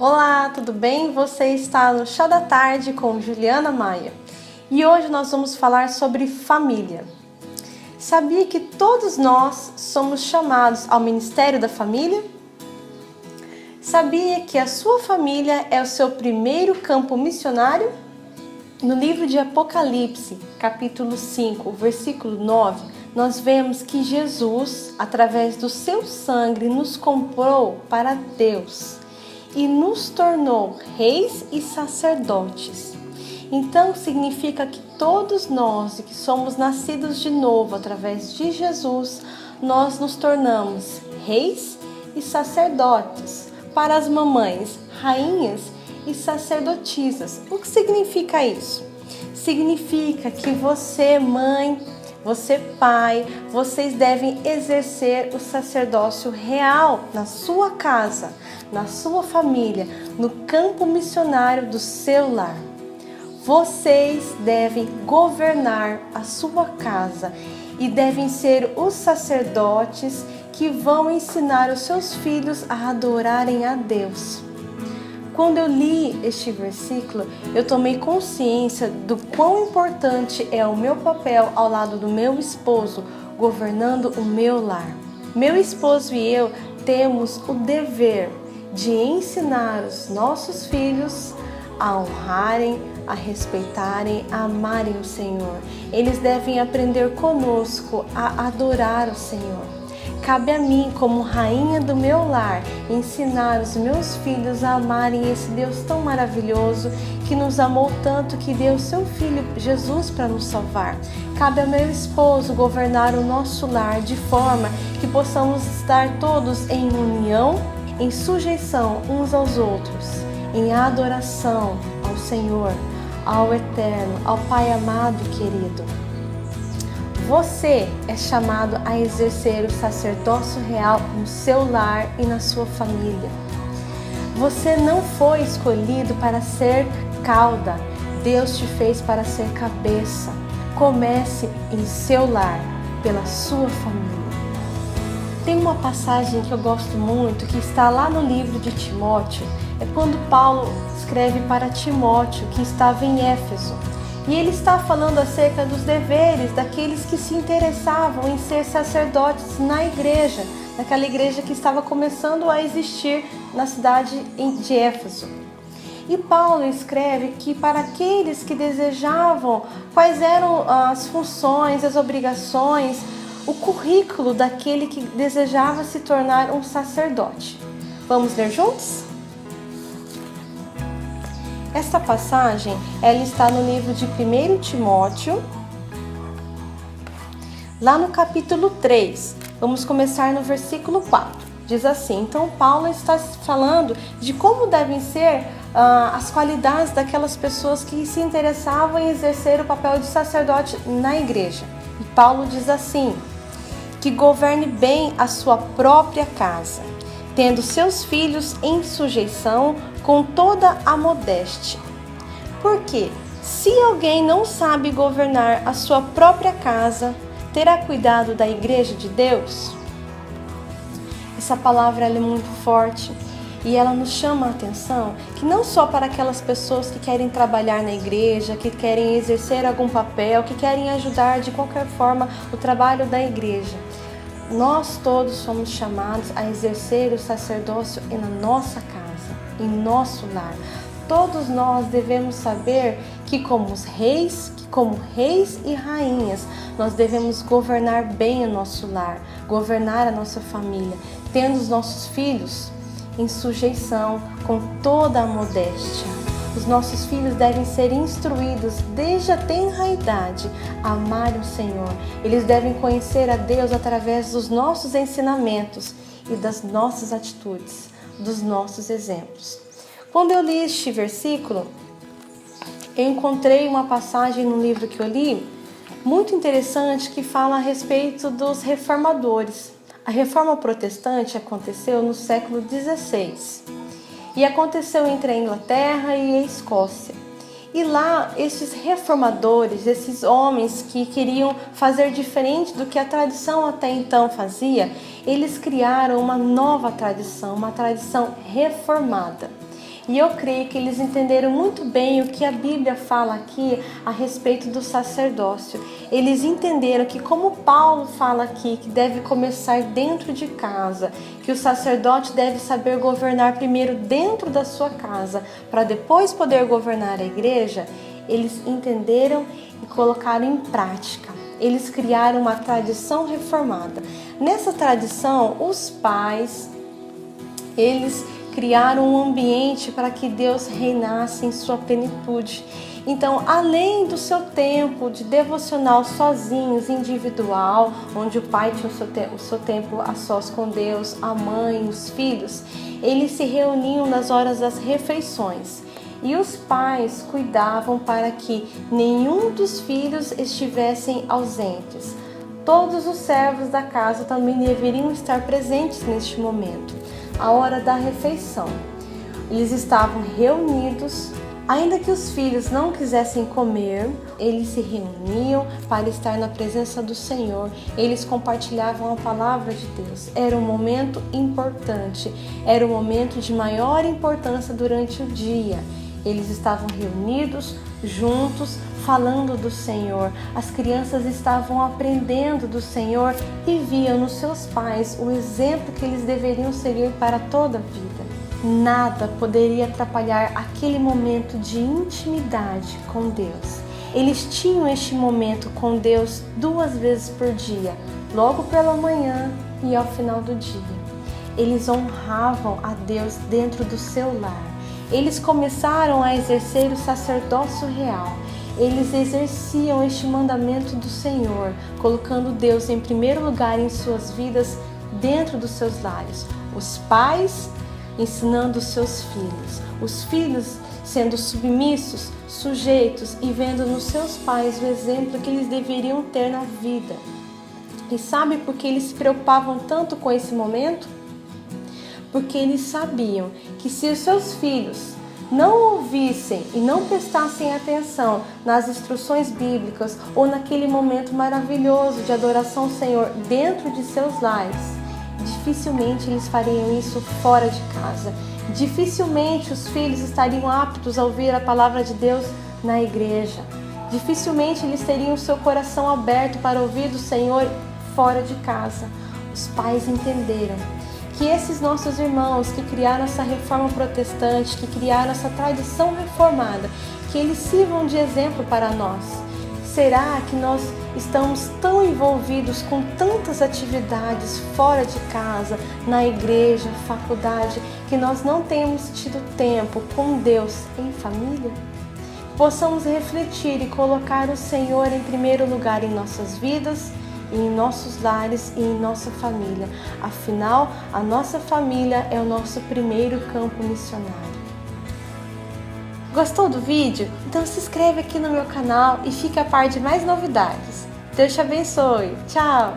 Olá, tudo bem? Você está no Chá da Tarde com Juliana Maia e hoje nós vamos falar sobre família. Sabia que todos nós somos chamados ao ministério da família? Sabia que a sua família é o seu primeiro campo missionário? No livro de Apocalipse, capítulo 5, versículo 9, nós vemos que Jesus, através do seu sangue, nos comprou para Deus e nos tornou reis e sacerdotes. Então significa que todos nós que somos nascidos de novo através de Jesus, nós nos tornamos reis e sacerdotes. Para as mamães, rainhas e sacerdotisas. O que significa isso? Significa que você, mãe, você, pai, vocês devem exercer o sacerdócio real na sua casa, na sua família, no campo missionário do seu lar. Vocês devem governar a sua casa e devem ser os sacerdotes que vão ensinar os seus filhos a adorarem a Deus. Quando eu li este versículo, eu tomei consciência do quão importante é o meu papel ao lado do meu esposo, governando o meu lar. Meu esposo e eu temos o dever de ensinar os nossos filhos a honrarem, a respeitarem, a amarem o Senhor. Eles devem aprender conosco a adorar o Senhor. Cabe a mim, como rainha do meu lar, ensinar os meus filhos a amarem esse Deus tão maravilhoso que nos amou tanto que deu seu Filho Jesus para nos salvar. Cabe ao meu esposo governar o nosso lar de forma que possamos estar todos em união, em sujeição uns aos outros, em adoração ao Senhor, ao Eterno, ao Pai amado e querido. Você é chamado a exercer o sacerdócio real no seu lar e na sua família. Você não foi escolhido para ser cauda, Deus te fez para ser cabeça. Comece em seu lar, pela sua família. Tem uma passagem que eu gosto muito, que está lá no livro de Timóteo, é quando Paulo escreve para Timóteo, que estava em Éfeso. E ele está falando acerca dos deveres daqueles que se interessavam em ser sacerdotes na igreja, naquela igreja que estava começando a existir na cidade de Éfeso. E Paulo escreve que para aqueles que desejavam, quais eram as funções, as obrigações, o currículo daquele que desejava se tornar um sacerdote. Vamos ler juntos? Esta passagem, ela está no livro de 1 Timóteo, lá no capítulo 3. Vamos começar no versículo 4. Diz assim: então Paulo está falando de como devem ser as qualidades daquelas pessoas que se interessavam em exercer o papel de sacerdote na igreja. E Paulo diz assim: que governe bem a sua própria casa, tendo seus filhos em sujeição com toda a modéstia. Porque se alguém não sabe governar a sua própria casa, terá cuidado da igreja de Deus? Essa palavra ela é muito forte e ela nos chama a atenção que não só para aquelas pessoas que querem trabalhar na igreja, que querem exercer algum papel, que querem ajudar de qualquer forma o trabalho da igreja. Nós todos somos chamados a exercer o sacerdócio na nossa casa, em nosso lar. Todos nós devemos saber que como reis e rainhas, nós devemos governar bem o nosso lar, governar a nossa família, tendo os nossos filhos em sujeição com toda a modéstia. Os nossos filhos devem ser instruídos desde a tenra idade a amar o Senhor. Eles devem conhecer a Deus através dos nossos ensinamentos e das nossas atitudes, dos nossos exemplos. Quando eu li este versículo, eu encontrei uma passagem no livro que eu li, muito interessante, que fala a respeito dos reformadores. A reforma protestante aconteceu no século XVI e aconteceu entre a Inglaterra e a Escócia. E lá, esses reformadores, esses homens que queriam fazer diferente do que a tradição até então fazia, eles criaram uma nova tradição, uma tradição reformada. E eu creio que eles entenderam muito bem o que a Bíblia fala aqui a respeito do sacerdócio. Eles entenderam que, como Paulo fala aqui, que deve começar dentro de casa, que o sacerdote deve saber governar primeiro dentro da sua casa, para depois poder governar a igreja, eles entenderam e colocaram em prática. Eles criaram uma tradição reformada. Nessa tradição, os pais, eles criaram um ambiente para que Deus reinasse em sua plenitude. Então, além do seu tempo de devocional sozinhos, individual, onde o pai tinha o seu tempo a sós com Deus, a mãe, os filhos, eles se reuniam nas horas das refeições. E os pais cuidavam para que nenhum dos filhos estivessem ausentes. Todos os servos da casa também deveriam estar presentes neste momento, a hora da refeição. Eles estavam reunidos, ainda que os filhos não quisessem comer, eles se reuniam para estar na presença do Senhor. Eles compartilhavam a palavra de Deus. Era um momento importante, era um momento de maior importância durante o dia. Eles estavam reunidos, juntos, falando do Senhor. As crianças estavam aprendendo do Senhor e viam nos seus pais o exemplo que eles deveriam seguir para toda a vida. Nada poderia atrapalhar aquele momento de intimidade com Deus. Eles tinham este momento com Deus 2 vezes por dia, logo pela manhã e ao final do dia. Eles honravam a Deus dentro do seu lar. Eles começaram a exercer o sacerdócio real. Eles exerciam este mandamento do Senhor, colocando Deus em primeiro lugar em suas vidas dentro dos seus lares. Os pais ensinando os seus filhos, os filhos sendo submissos, sujeitos e vendo nos seus pais o exemplo que eles deveriam ter na vida. E sabe por que eles se preocupavam tanto com esse momento? Porque eles sabiam que se os seus filhos não ouvissem e não prestassem atenção nas instruções bíblicas ou naquele momento maravilhoso de adoração ao Senhor dentro de seus lares, dificilmente eles fariam isso fora de casa. Dificilmente os filhos estariam aptos a ouvir a palavra de Deus na igreja. Dificilmente eles teriam seu coração aberto para ouvir do Senhor fora de casa. Os pais entenderam que esses nossos irmãos que criaram essa reforma protestante, que criaram essa tradição reformada, que eles sirvam de exemplo para nós. Será que nós estamos tão envolvidos com tantas atividades fora de casa, na igreja, faculdade, que nós não temos tido tempo com Deus em família? Possamos refletir e colocar o Senhor em primeiro lugar em nossas vidas, em nossos lares e em nossa família. Afinal, a nossa família é o nosso primeiro campo missionário. Gostou do vídeo? Então se inscreve aqui no meu canal e fique a par de mais novidades. Deus te abençoe. Tchau!